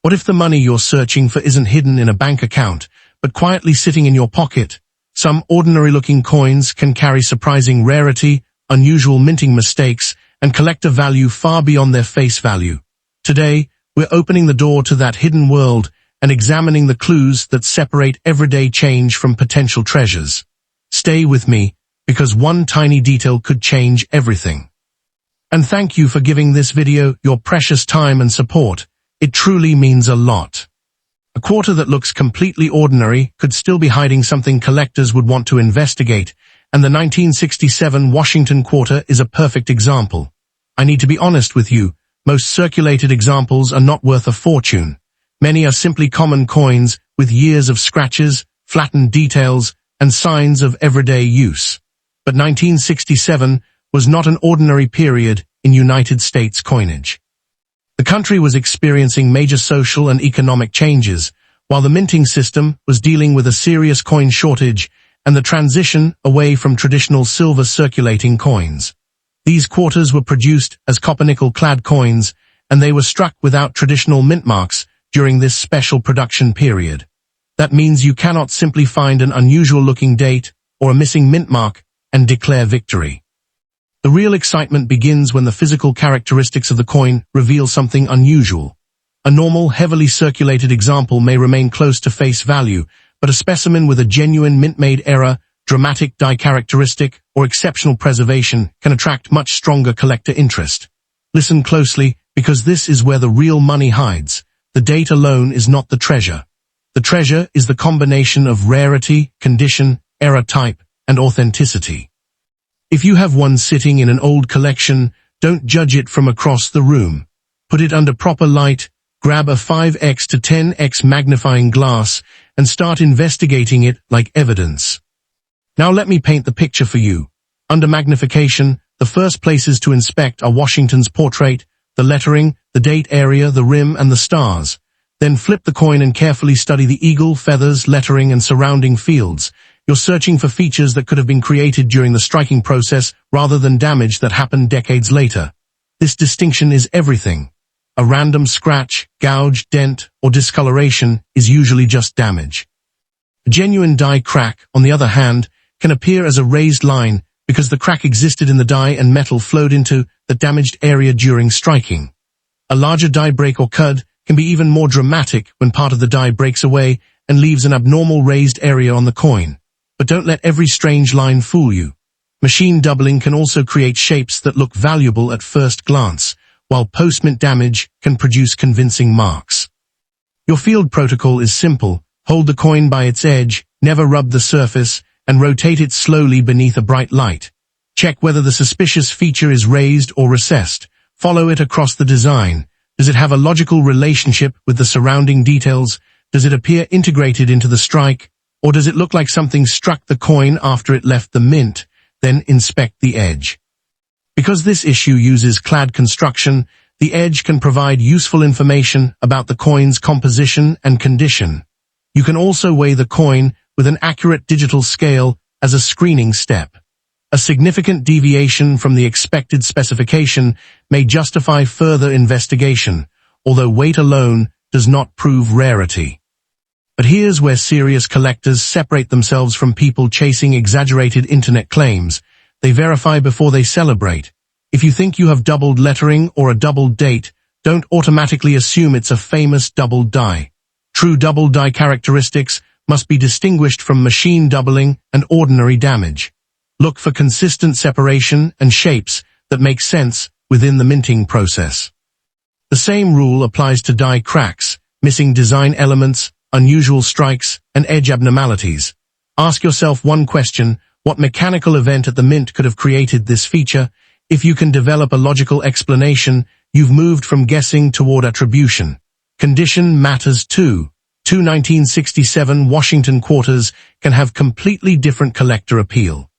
What if the money you're searching for isn't hidden in a bank account, but quietly sitting in your pocket? Some ordinary-looking coins can carry surprising rarity, unusual minting mistakes, and collector value far beyond their face value. Today, we're opening the door to that hidden world and examining the clues that separate everyday change from potential treasures. Stay with me, because one tiny detail could change everything. And thank you for giving this video your precious time and support. It truly means a lot. A quarter that looks completely ordinary could still be hiding something collectors would want to investigate, and the 1967 Washington quarter is a perfect example. I need to be honest with you, most circulated examples are not worth a fortune. Many are simply common coins with years of scratches, flattened details, and signs of everyday use. But 1967 was not an ordinary period in United States coinage. The country was experiencing major social and economic changes, while the minting system was dealing with a serious coin shortage and the transition away from traditional silver circulating coins. These quarters were produced as copper-nickel-clad coins, and they were struck without traditional mint marks during this special production period. That means you cannot simply find an unusual-looking date or a missing mint mark and declare victory. The real excitement begins when the physical characteristics of the coin reveal something unusual. A normal, heavily circulated example may remain close to face value, but a specimen with a genuine mint-made error, dramatic die characteristic, or exceptional preservation can attract much stronger collector interest. Listen closely, because this is where the real money hides. The date alone is not the treasure. The treasure is the combination of rarity, condition, error type, and authenticity. If you have one sitting in an old collection, don't judge it from across the room. Put it under proper light, grab a 5x to 10x magnifying glass, and start investigating it like evidence. Now let me paint the picture for you. Under magnification, the first places to inspect are Washington's portrait, the lettering, the date area, the rim, and the stars. Then flip the coin and carefully study the eagle, feathers, lettering, and surrounding fields. You're searching for features that could have been created during the striking process rather than damage that happened decades later. This distinction is everything. A random scratch, gouge, dent, or discoloration is usually just damage. A genuine die crack, on the other hand, can appear as a raised line because the crack existed in the die and metal flowed into the damaged area during striking. A larger die break or cud can be even more dramatic when part of the die breaks away and leaves an abnormal raised area on the coin. But don't let every strange line fool you. Machine doubling can also create shapes that look valuable at first glance, while post-mint damage can produce convincing marks. Your field protocol is simple. Hold the coin by its edge, never rub the surface, and rotate it slowly beneath a bright light. Check whether the suspicious feature is raised or recessed. Follow it across the design. Does it have a logical relationship with the surrounding details? Does it appear integrated into the strike? Or does it look like something struck the coin after it left the mint? Then inspect the edge. Because this issue uses clad construction, the edge can provide useful information about the coin's composition and condition. You can also weigh the coin with an accurate digital scale as a screening step. A significant deviation from the expected specification may justify further investigation, although weight alone does not prove rarity. But here's where serious collectors separate themselves from people chasing exaggerated internet claims. They verify before they celebrate. If you think you have doubled lettering or a doubled date, don't automatically assume it's a famous doubled die. True double die characteristics must be distinguished from machine doubling and ordinary damage. Look for consistent separation and shapes that make sense within the minting process. The same rule applies to die cracks, missing design elements, unusual strikes, and edge abnormalities. Ask yourself one question: what mechanical event at the mint could have created this feature? If you can develop a logical explanation, you've moved from guessing toward attribution. Condition matters too. Two 1967 Washington quarters can have completely different collector appeal.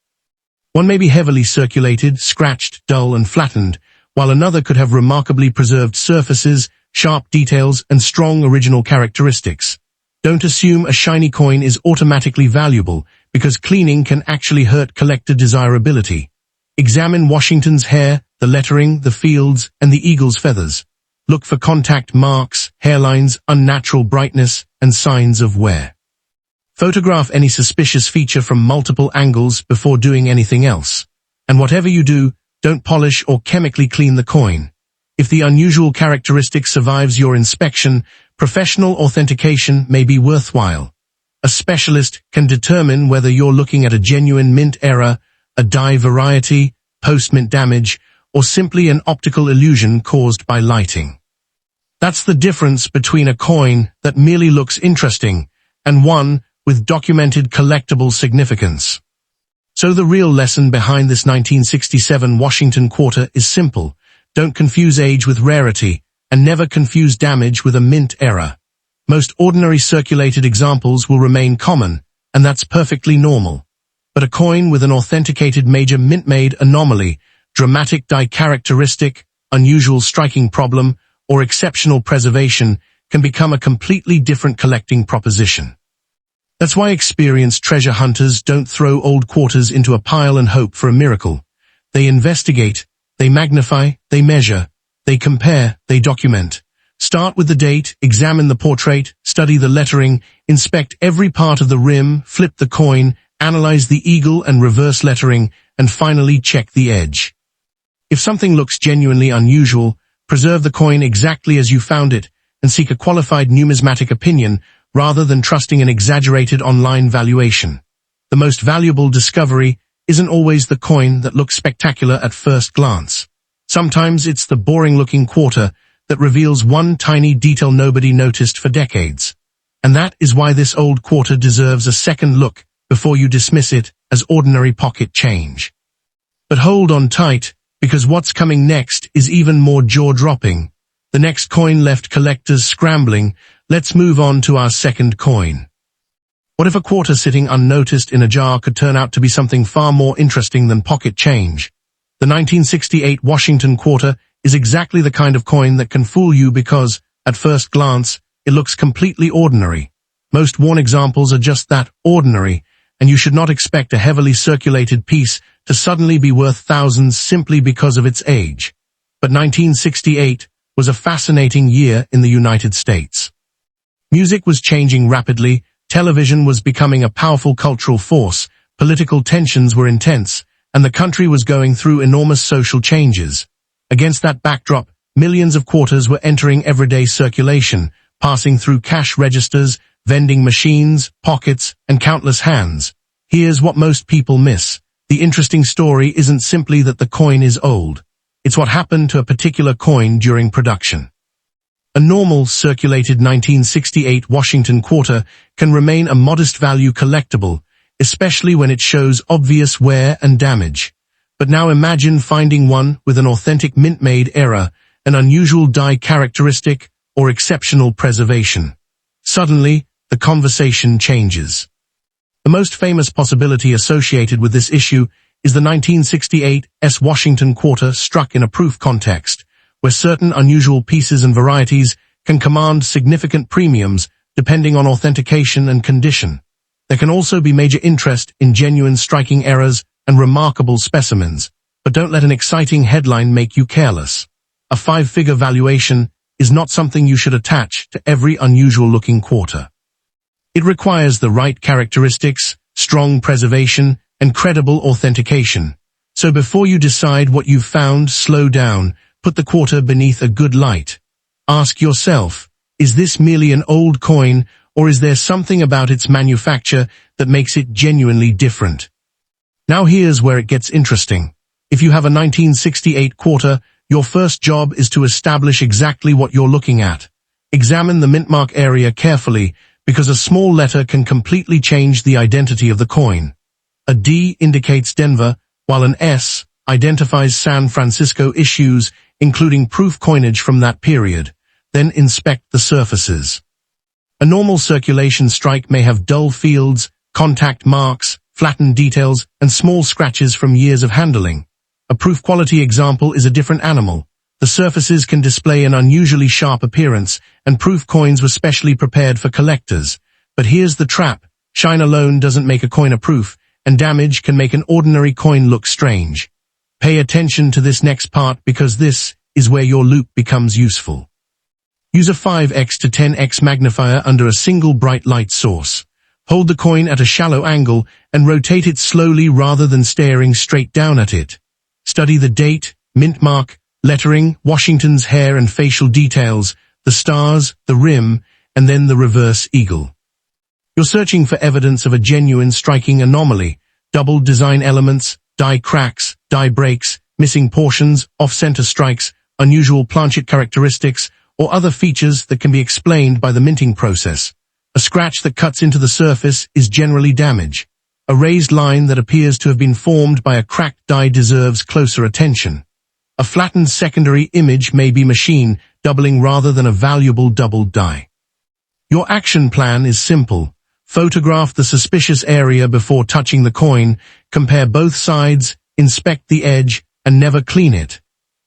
One may be heavily circulated, scratched, dull, and flattened, while another could have remarkably preserved surfaces, sharp details, and strong original characteristics. Don't assume a shiny coin is automatically valuable, because cleaning can actually hurt collector desirability. Examine Washington's hair, the lettering, the fields, and the eagle's feathers. Look for contact marks, hairlines, unnatural brightness, and signs of wear. Photograph any suspicious feature from multiple angles before doing anything else. And whatever you do, don't polish or chemically clean the coin. If the unusual characteristic survives your inspection, professional authentication may be worthwhile. A specialist can determine whether you're looking at a genuine mint error, a dye variety, post-mint damage, or simply an optical illusion caused by lighting. That's the difference between a coin that merely looks interesting and one with documented collectible significance. So the real lesson behind this 1967 Washington quarter is simple. Don't confuse age with rarity, and never confuse damage with a mint error. Most ordinary circulated examples will remain common, and that's perfectly normal. But a coin with an authenticated major mint-made anomaly, dramatic dye characteristic, unusual striking problem, or exceptional preservation can become a completely different collecting proposition. That's why experienced treasure hunters don't throw old quarters into a pile and hope for a miracle. They investigate, they magnify, they measure, they compare, they document. Start with the date, examine the portrait, study the lettering, inspect every part of the rim, flip the coin, analyze the eagle and reverse lettering, and finally check the edge. If something looks genuinely unusual, preserve the coin exactly as you found it and seek a qualified numismatic opinion rather than trusting an exaggerated online valuation. The most valuable discovery isn't always the coin that looks spectacular at first glance. Sometimes it's the boring-looking quarter that reveals one tiny detail nobody noticed for decades. And that is why this old quarter deserves a second look before you dismiss it as ordinary pocket change. But hold on tight, because what's coming next is even more jaw-dropping. The next coin left collectors scrambling. Let's move on to our second coin. What if a quarter sitting unnoticed in a jar could turn out to be something far more interesting than pocket change? The 1968 Washington quarter is exactly the kind of coin that can fool you because, at first glance, it looks completely ordinary. Most worn examples are just that, ordinary, and you should not expect a heavily circulated piece to suddenly be worth thousands simply because of its age. But 1968 was a fascinating year in the United States. Music was changing rapidly, television was becoming a powerful cultural force, political tensions were intense, and the country was going through enormous social changes. Against that backdrop, millions of quarters were entering everyday circulation, passing through cash registers, vending machines, pockets, and countless hands. Here's what most people miss. The interesting story isn't simply that the coin is old. It's what happened to a particular coin during production. A normal, circulated 1968 Washington quarter can remain a modest value collectible, especially when it shows obvious wear and damage. But now imagine finding one with an authentic mint-made error, an unusual dye characteristic, or exceptional preservation. Suddenly, the conversation changes. The most famous possibility associated with this issue is the 1968 Washington quarter struck in a proof context, where certain unusual pieces and varieties can command significant premiums depending on authentication and condition. There can also be major interest in genuine striking errors and remarkable specimens, but don't let an exciting headline make you careless. A five-figure valuation is not something you should attach to every unusual-looking quarter. It requires the right characteristics, strong preservation, and credible authentication. So before you decide what you've found, slow down, put the quarter beneath a good light. Ask yourself, is this merely an old coin, or is there something about its manufacture that makes it genuinely different? Now here's where it gets interesting. If you have a 1968 quarter, your first job is to establish exactly what you're looking at. Examine the mintmark area carefully, because a small letter can completely change the identity of the coin. A D indicates Denver, while an S identifies San Francisco issues, including proof coinage from that period. Then inspect the surfaces. A normal circulation strike may have dull fields, contact marks, flattened details, and small scratches from years of handling. A proof quality example is a different animal. The surfaces can display an unusually sharp appearance, and proof coins were specially prepared for collectors. But here's the trap. Shine alone doesn't make a coin a proof, and damage can make an ordinary coin look strange. Pay attention to this next part because this is where your loupe becomes useful. Use a 5x to 10x magnifier under a single bright light source. Hold the coin at a shallow angle and rotate it slowly rather than staring straight down at it. Study the date, mint mark, lettering, Washington's hair and facial details, the stars, the rim, and then the reverse eagle. You're searching for evidence of a genuine striking anomaly, double design elements, die cracks, die breaks, missing portions, off-center strikes, unusual planchet characteristics, or other features that can be explained by the minting process. A scratch that cuts into the surface is generally damage. A raised line that appears to have been formed by a cracked die deserves closer attention. A flattened secondary image may be machine doubling rather than a valuable double die. Your action plan is simple. Photograph the suspicious area before touching the coin, compare both sides, inspect the edge, and never clean it.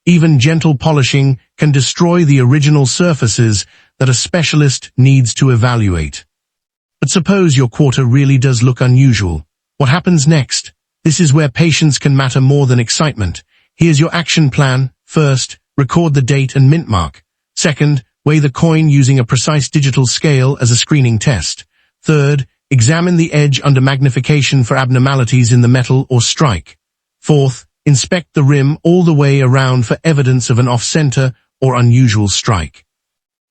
Even gentle polishing can destroy the original surfaces that a specialist needs to evaluate. But suppose your quarter really does look unusual. What happens next? This is where patience can matter more than excitement. Here's your action plan. First, record the date and mint mark. Second, weigh the coin using a precise digital scale as a screening test. Third, examine the edge under magnification for abnormalities in the metal or strike. Fourth, inspect the rim all the way around for evidence of an off-center or unusual strike.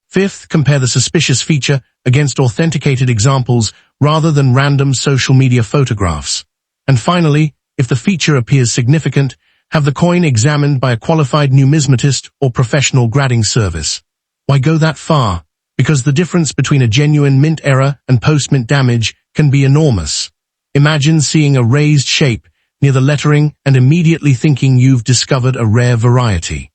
Fifth, compare the suspicious feature against authenticated examples rather than random social media photographs. And finally, if the feature appears significant, have the coin examined by a qualified numismatist or professional grading service. Why go that far? Because the difference between a genuine mint error and post-mint damage can be enormous. Imagine seeing a raised shape near the lettering and immediately thinking you've discovered a rare variety.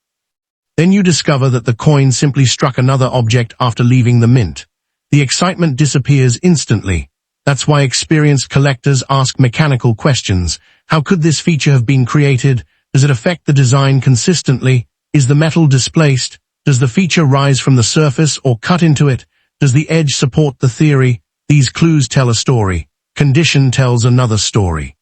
Then you discover that the coin simply struck another object after leaving the mint. The excitement disappears instantly. That's why experienced collectors ask mechanical questions. How could this feature have been created? Does it affect the design consistently? Is the metal displaced? Does the feature rise from the surface or cut into it? Does the edge support the theory? These clues tell a story. Condition tells another story.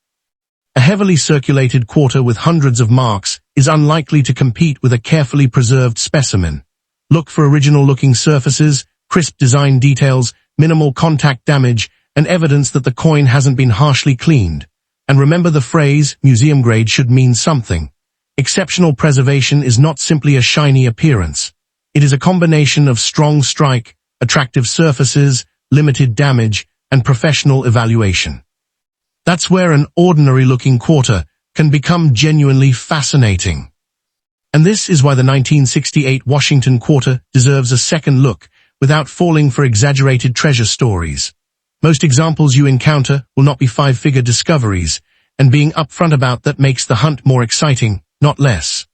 A heavily circulated quarter with hundreds of marks is unlikely to compete with a carefully preserved specimen. Look for original-looking surfaces, crisp design details, minimal contact damage, and evidence that the coin hasn't been harshly cleaned. And remember the phrase, museum grade should mean something. Exceptional preservation is not simply a shiny appearance. It is a combination of strong strike, attractive surfaces, limited damage, and professional evaluation. That's where an ordinary-looking quarter can become genuinely fascinating. And this is why the 1968 Washington quarter deserves a second look without falling for exaggerated treasure stories. Most examples you encounter will not be five-figure discoveries, and being upfront about that makes the hunt more exciting, not less.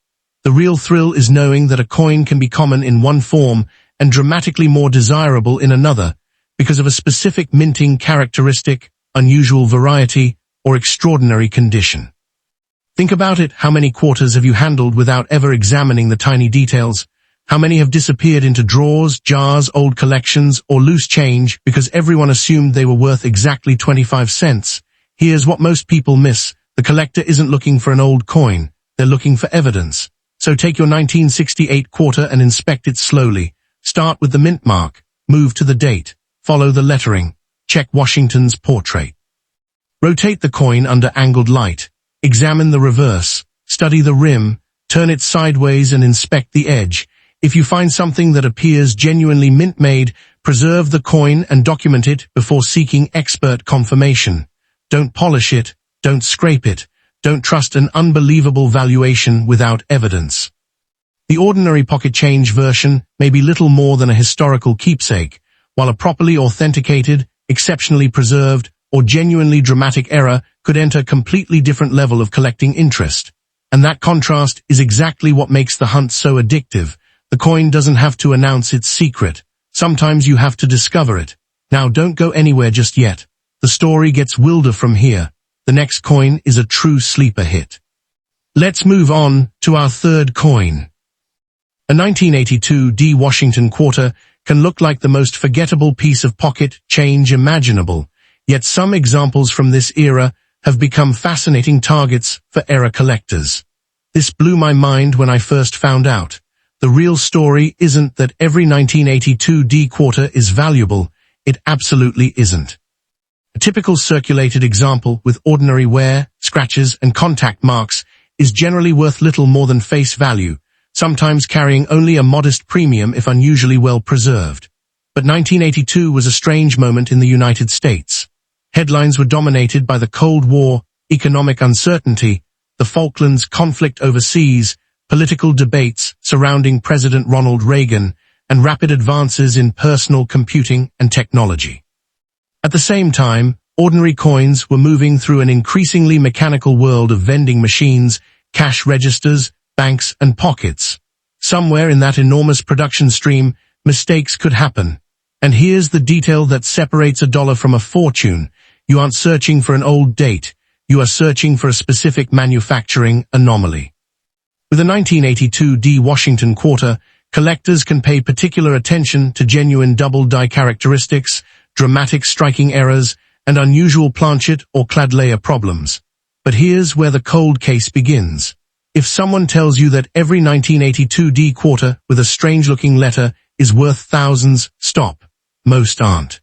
The real thrill is knowing that a coin can be common in one form and dramatically more desirable in another because of a specific minting characteristic, unusual variety, or extraordinary condition. Think about it. How many quarters have you handled without ever examining the tiny details? How many have disappeared into drawers, jars, old collections, or loose change because everyone assumed they were worth exactly 25 cents? Here's what most people miss. The collector isn't looking for an old coin. They're looking for evidence. So take your 1968 quarter and inspect it slowly. Start with the mint mark. Move to the date. Follow the lettering. Check Washington's portrait. Rotate the coin under angled light. Examine the reverse. Study the rim. Turn it sideways and inspect the edge. If you find something that appears genuinely mint-made, preserve the coin and document it before seeking expert confirmation. Don't polish it. Don't scrape it. Don't trust an unbelievable valuation without evidence. The ordinary pocket change version may be little more than a historical keepsake, while a properly authenticated, exceptionally preserved, or genuinely dramatic error could enter a completely different level of collecting interest. And that contrast is exactly what makes the hunt so addictive. The coin doesn't have to announce its secret. Sometimes you have to discover it. Now don't go anywhere just yet. The story gets wilder from here. The next coin is a true sleeper hit. Let's move on to our third coin. A 1982 D Washington quarter can look like the most forgettable piece of pocket change imaginable, yet some examples from this era have become fascinating targets for error collectors. This blew my mind when I first found out. The real story isn't that every 1982 D quarter is valuable. It absolutely isn't. A typical circulated example with ordinary wear, scratches, and contact marks is generally worth little more than face value, sometimes carrying only a modest premium if unusually well preserved. But 1982 was a strange moment in the United States. Headlines were dominated by the Cold War, economic uncertainty, the Falklands conflict overseas, political debates surrounding President Ronald Reagan, and rapid advances in personal computing and technology. At the same time, ordinary coins were moving through an increasingly mechanical world of vending machines, cash registers, banks, and pockets. Somewhere in that enormous production stream, mistakes could happen. And here's the detail that separates a dollar from a fortune. You aren't searching for an old date. You are searching for a specific manufacturing anomaly. With a 1982 D Washington quarter, collectors can pay particular attention to genuine double die characteristics, dramatic striking errors, and unusual planchet or clad layer problems. But here's where the cold case begins. If someone tells you that every 1982 D quarter with a strange-looking letter is worth thousands, stop. Most aren't.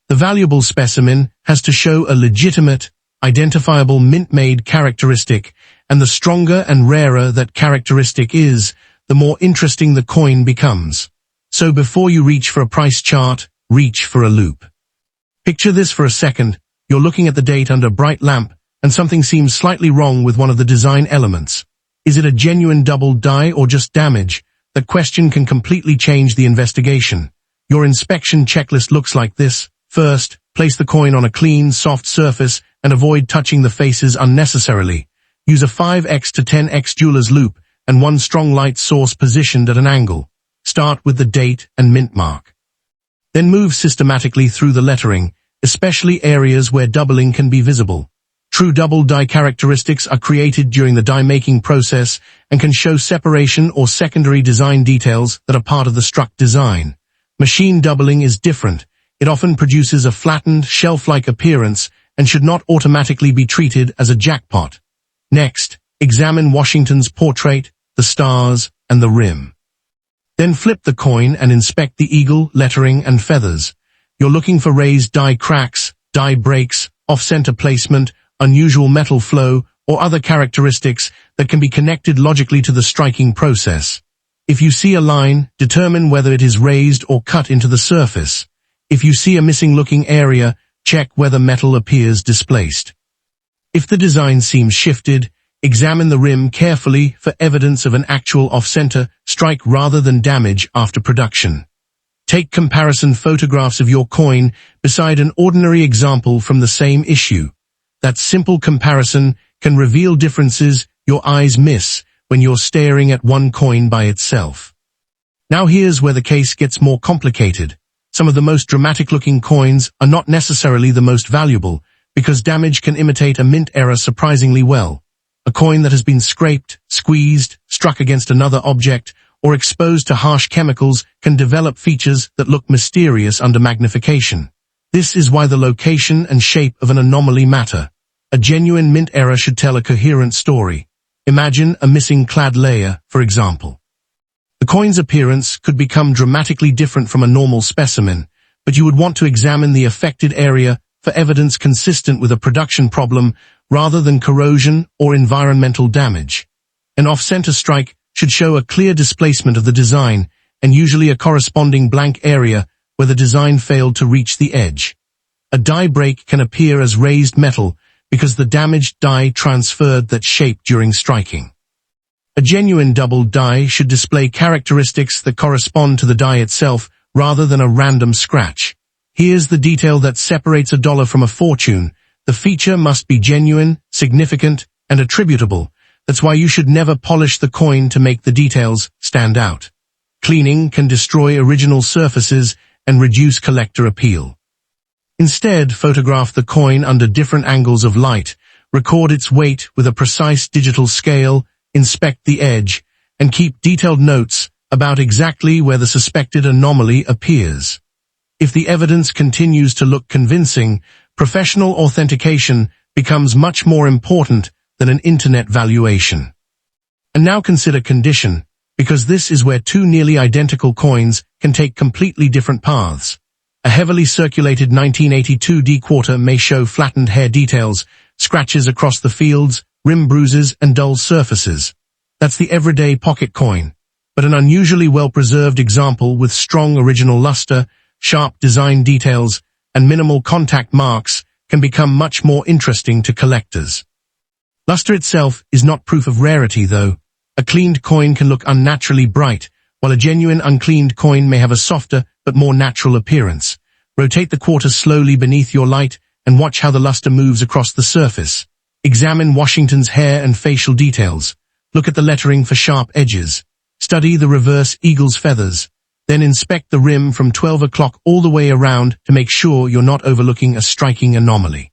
The valuable specimen has to show a legitimate, identifiable mint-made characteristic, and the stronger and rarer that characteristic is, the more interesting the coin becomes. So before you reach for a price chart, reach for a loupe. Picture this for a second. You're looking at the date under a bright lamp, and something seems slightly wrong with one of the design elements. Is it a genuine double die or just damage? That question can completely change the investigation. Your inspection checklist looks like this. First, place the coin on a clean, soft surface and avoid touching the faces unnecessarily. Use a 5x to 10x jeweler's loupe and one strong light source positioned at an angle. Start with the date and mint mark. Then move systematically through the lettering, especially areas where doubling can be visible. True double die characteristics are created during the die-making process and can show separation or secondary design details that are part of the struck design. Machine doubling is different. It often produces a flattened, shelf-like appearance and should not automatically be treated as a jackpot. Next, examine Washington's portrait, the stars, and the rim. Then flip the coin and inspect the eagle, lettering, and feathers. You're looking for raised die cracks, die breaks, off-center placement, unusual metal flow, or other characteristics that can be connected logically to the striking process. If you see a line, determine whether it is raised or cut into the surface. If you see a missing-looking area, check whether metal appears displaced. If the design seems shifted, examine the rim carefully for evidence of an actual off-center strike rather than damage after production. Take comparison photographs of your coin beside an ordinary example from the same issue. That simple comparison can reveal differences your eyes miss when you're staring at one coin by itself. Now here's where the case gets more complicated. Some of the most dramatic-looking coins are not necessarily the most valuable, because damage can imitate a mint error surprisingly well. A coin that has been scraped, squeezed, struck against another object, or exposed to harsh chemicals can develop features that look mysterious under magnification. This is why the location and shape of an anomaly matter. A genuine mint error should tell a coherent story. Imagine a missing clad layer, for example. The coin's appearance could become dramatically different from a normal specimen, but you would want to examine the affected area for evidence consistent with a production problem rather than corrosion or environmental damage. An off-center strike should show a clear displacement of the design and usually a corresponding blank area where the design failed to reach the edge. A die break can appear as raised metal because the damaged die transferred that shape during striking. A genuine double die should display characteristics that correspond to the die itself rather than a random scratch. Here's the detail that separates a dollar from a fortune. The feature must be genuine, significant, and attributable. That's why you should never polish the coin to make the details stand out. Cleaning can destroy original surfaces and reduce collector appeal. Instead, photograph the coin under different angles of light, record its weight with a precise digital scale, inspect the edge, and keep detailed notes about exactly where the suspected anomaly appears. If the evidence continues to look convincing, professional authentication becomes much more important than an internet valuation. And now consider condition. because this is where two nearly identical coins can take completely different paths. A heavily circulated 1982 D quarter may show flattened hair details, scratches across the fields, rim bruises, and dull surfaces. That's the everyday pocket coin. But an unusually well-preserved example with strong original luster, sharp design details, and minimal contact marks can become much more interesting to collectors. Luster itself is not proof of rarity, though. A cleaned coin can look unnaturally bright, while a genuine uncleaned coin may have a softer but more natural appearance. Rotate the quarter slowly beneath your light and watch how the luster moves across the surface. Examine Washington's hair and facial details. Look at the lettering for sharp edges. Study the reverse eagle's feathers. Then inspect the rim from 12 o'clock all the way around to make sure you're not overlooking a striking anomaly.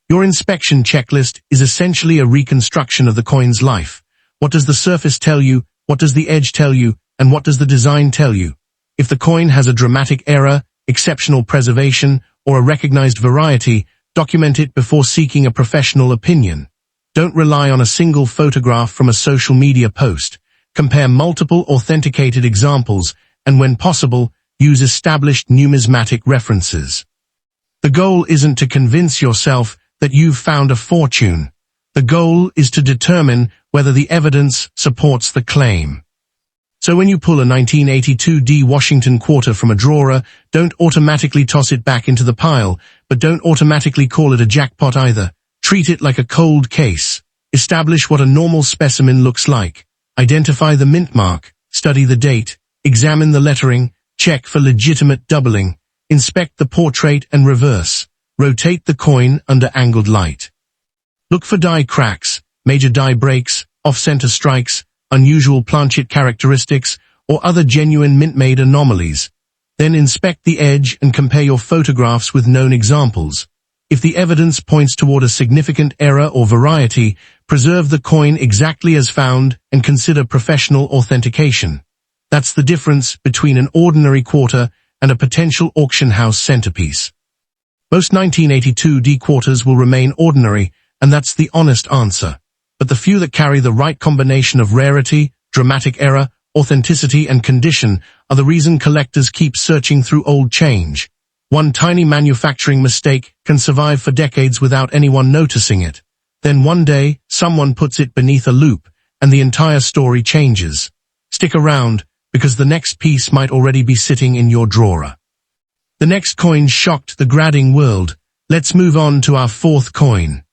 Your inspection checklist is essentially a reconstruction of the coin's life. What does the surface tell you? What does the edge tell you? And what does the design tell you? If the coin has a dramatic error, exceptional preservation, or a recognized variety, document it before seeking a professional opinion. Don't rely on a single photograph from a social media post. Compare multiple authenticated examples, and when possible, use established numismatic references. The goal isn't to convince yourself that you've found a fortune. The goal is to determine whether the evidence supports the claim. So when you pull a 1982 D Washington quarter from a drawer, don't automatically toss it back into the pile, but don't automatically call it a jackpot either. Treat it like a cold case. Establish what a normal specimen looks like. Identify the mint mark. Study the date. Examine the lettering. Check for legitimate doubling. Inspect the portrait and reverse. Rotate the coin under angled light. Look for die cracks, major die breaks, off-center strikes, unusual planchet characteristics, or other genuine mint-made anomalies. Then inspect the edge and compare your photographs with known examples. If the evidence points toward a significant error or variety, preserve the coin exactly as found and consider professional authentication. That's the difference between an ordinary quarter and a potential auction house centerpiece. Most 1982 D quarters will remain ordinary, and that's the honest answer. But the few that carry the right combination of rarity, dramatic error, authenticity, and condition are the reason collectors keep searching through old change. One tiny manufacturing mistake can survive for decades without anyone noticing it. Then one day, someone puts it beneath a loupe, and the entire story changes. Stick around, because the next piece might already be sitting in your drawer. The next coin shocked the grading world. Let's move on to our fourth coin.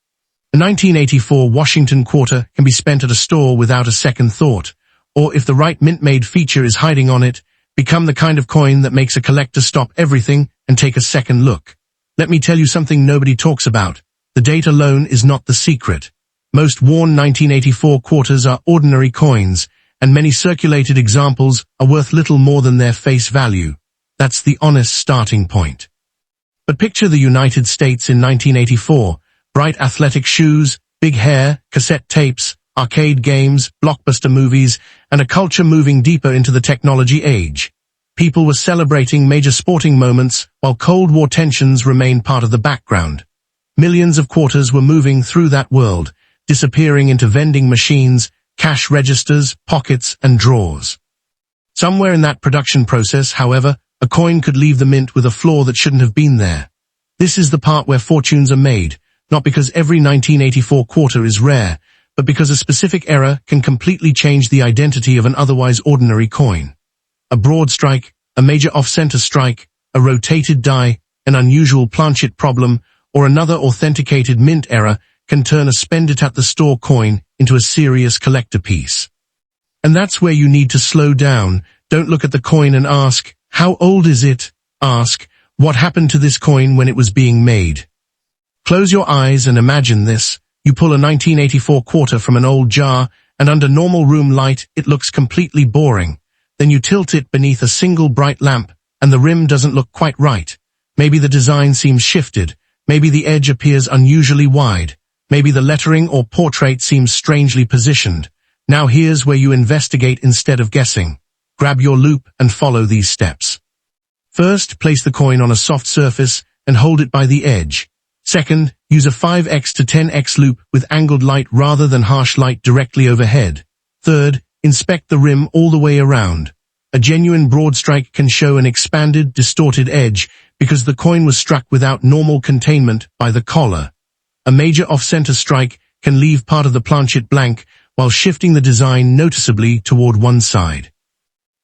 A 1984 Washington quarter can be spent at a store without a second thought, or if the right mint-made feature is hiding on it, become the kind of coin that makes a collector stop everything and take a second look. Let me tell you something nobody talks about. The date alone is not the secret. Most worn 1984 quarters are ordinary coins, and many circulated examples are worth little more than their face value. That's the honest starting point. But picture the United States in 1984, bright athletic shoes, big hair, cassette tapes, arcade games, blockbuster movies, and a culture moving deeper into the technology age. People were celebrating major sporting moments while Cold War tensions remained part of the background. Millions of quarters were moving through that world, disappearing into vending machines, cash registers, pockets, and drawers. Somewhere in that production process, however, a coin could leave the mint with a flaw that shouldn't have been there. This is the part where fortunes are made, not because every 1984 quarter is rare, but because a specific error can completely change the identity of an otherwise ordinary coin. A broad strike, a major off-center strike, a rotated die, an unusual planchet problem, or another authenticated mint error can turn a spend-it-at-the-store coin into a serious collector piece. And that's where you need to slow down. Don't look at the coin and ask, "How old is it?" Ask, "What happened to this coin when it was being made?" Close your eyes and imagine this. You pull a 1984 quarter from an old jar, and under normal room light, it looks completely boring. Then you tilt it beneath a single bright lamp, and the rim doesn't look quite right. Maybe the design seems shifted. Maybe the edge appears unusually wide. Maybe the lettering or portrait seems strangely positioned. Now here's where you investigate instead of guessing. Grab your loupe and follow these steps. First, place the coin on a soft surface and hold it by the edge. Second, use a 5x to 10x loupe with angled light rather than harsh light directly overhead. Third, Inspect the rim all the way around. A genuine broad strike can show an expanded, distorted edge because the coin was struck without normal containment by the collar. A major off-center strike can leave part of the planchet blank while shifting the design noticeably toward one side.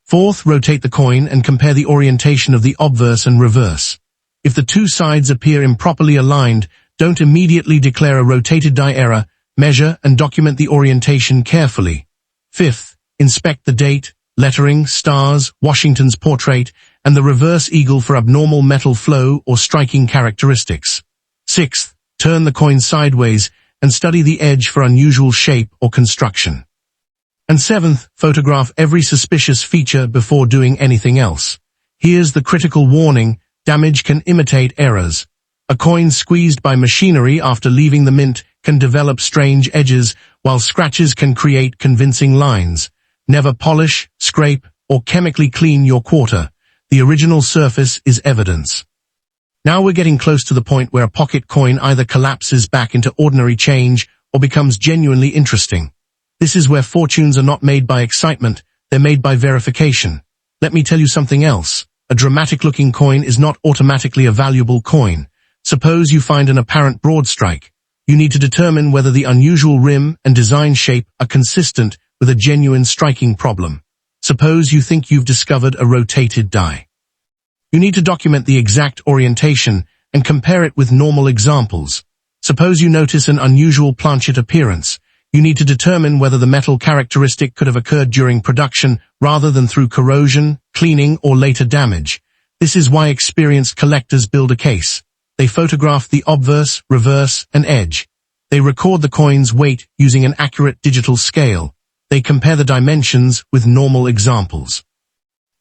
Fourth, rotate the coin and compare the orientation of the obverse and reverse. If the two sides appear improperly aligned, don't immediately declare a rotated die error. Measure and document the orientation carefully. Fifth, inspect the date, lettering, stars, Washington's portrait, and the reverse eagle for abnormal metal flow or striking characteristics. Sixth, turn the coin sideways and study the edge for unusual shape or construction. And seventh, photograph every suspicious feature before doing anything else. Here's the critical warning: damage can imitate errors. A coin squeezed by machinery after leaving the mint can develop strange edges, while scratches can create convincing lines. Never polish, scrape, or chemically clean your quarter. The original surface is evidence. Now we're getting close to the point where a pocket coin either collapses back into ordinary change or becomes genuinely interesting. This is where fortunes are not made by excitement, they're made by verification. Let me tell you something else. A dramatic-looking coin is not automatically a valuable coin. Suppose you find an apparent broad strike. You need to determine whether the unusual rim and design shape are consistent with a genuine striking problem. Suppose you think you've discovered a rotated die. You need to document the exact orientation and compare it with normal examples. Suppose you notice an unusual planchet appearance. You need to determine whether the metal characteristic could have occurred during production rather than through corrosion, cleaning, or later damage. This is why experienced collectors build a case. They photograph the obverse, reverse, and edge. They record the coin's weight using an accurate digital scale. They compare the dimensions with normal examples.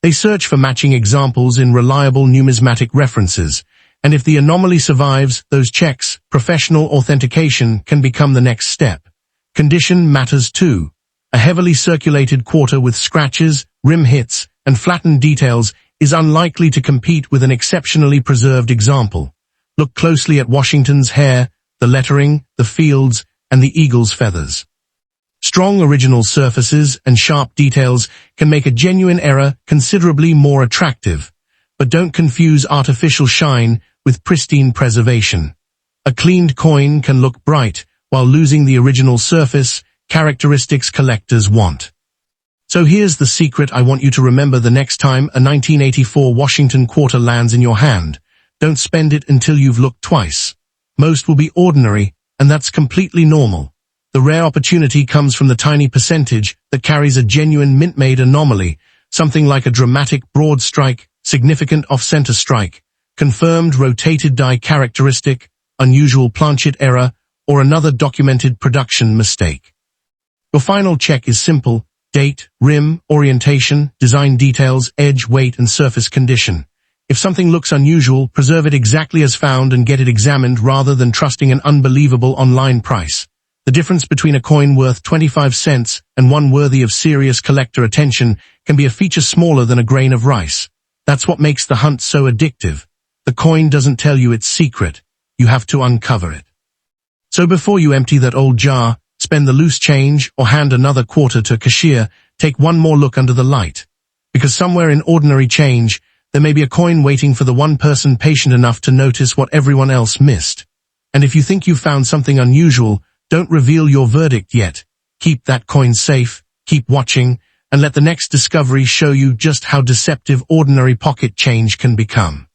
They search for matching examples in reliable numismatic references, and if the anomaly survives those checks, professional authentication can become the next step. Condition matters too. A heavily circulated quarter with scratches, rim hits, and flattened details is unlikely to compete with an exceptionally preserved example. Look closely at Washington's hair, the lettering, the fields, and the eagle's feathers. Strong original surfaces and sharp details can make a genuine error considerably more attractive. But don't confuse artificial shine with pristine preservation. A cleaned coin can look bright while losing the original surface characteristics collectors want. So here's the secret I want you to remember the next time a 1984 Washington quarter lands in your hand. Don't spend it until you've looked twice. Most will be ordinary, and that's completely normal. The rare opportunity comes from the tiny percentage that carries a genuine mint-made anomaly, something like a dramatic broad strike, significant off-center strike, confirmed rotated die characteristic, unusual planchet error, or another documented production mistake. Your final check is simple: date, rim, orientation, design details, edge, weight, and surface condition. If something looks unusual, preserve it exactly as found and get it examined rather than trusting an unbelievable online price. The difference between a coin worth 25 cents and one worthy of serious collector attention can be a feature smaller than a grain of rice. That's what makes the hunt so addictive. The coin doesn't tell you its secret. You have to uncover it. So before you empty that old jar, spend the loose change, or hand another quarter to a cashier, take one more look under the light. Because somewhere in ordinary change, there may be a coin waiting for the one person patient enough to notice what everyone else missed. And if you think you've found something unusual, don't reveal your verdict yet. Keep that coin safe, keep watching, and let the next discovery show you just how deceptive ordinary pocket change can become.